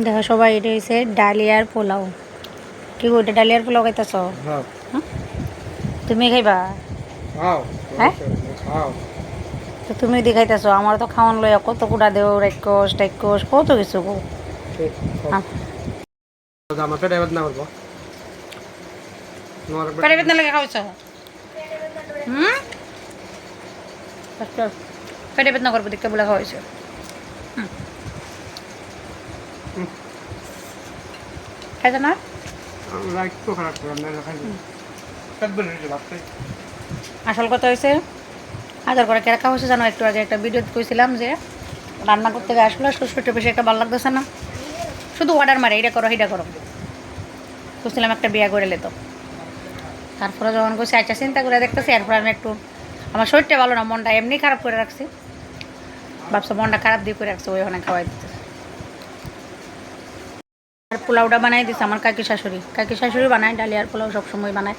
দেখো সবাই এটা হয়েছে ডালিয়ার পোলাও। কি গো, এটা ডালিয়ার পোলাও খাইতেছ? হ্যাঁ তুমি খাইবা? খাও হ্যাঁ, খাও তো তুমি দেখাইতেছ আমার তো খাওয়ান লইয়া কত কুটা দেও, রাক্ষস টাক্ষস কত কিছু গো। আমার পেটে বেদনা করবো পেটে বেদনা লাগে খাওয়াইছ? হুম, পেটে বেদনা করবো দেখতে বলে খাওয়াইছ। খাইছ না? একটু খারাপ করে পেট বেড়ে ভাবতে আসল কথা হয়েছে আদার করে কেরা খাওয়া হয়েছে জানো, একটু আগে একটা ভিডিও কইছিলাম যে রান্না করতে গিয়ে আসলে শ্বশুরটা বেশি একটা ভালো লাগতেছে না, শুধু অর্ডার মারে এটা করো এটা করো। বুঝছিলাম একটা বিয়া করে লেতো, তারপরে যখন কইছি আচ্ছা চিন্তা করে দেখতেছি, এরপর আমি একটু আমার শরীরটা ভালো না, মনটা এমনি খারাপ করে রাখছি, ভাবছো মনটা খারাপ দিয়ে করে রাখছে, ওই ওখানে খাওয়াই দিতে। আর পোলাওটা বানাই দিছে আমার কাকি শাশুড়ি বানায় ডালিয়ার পোলাও সবসময় বানায়।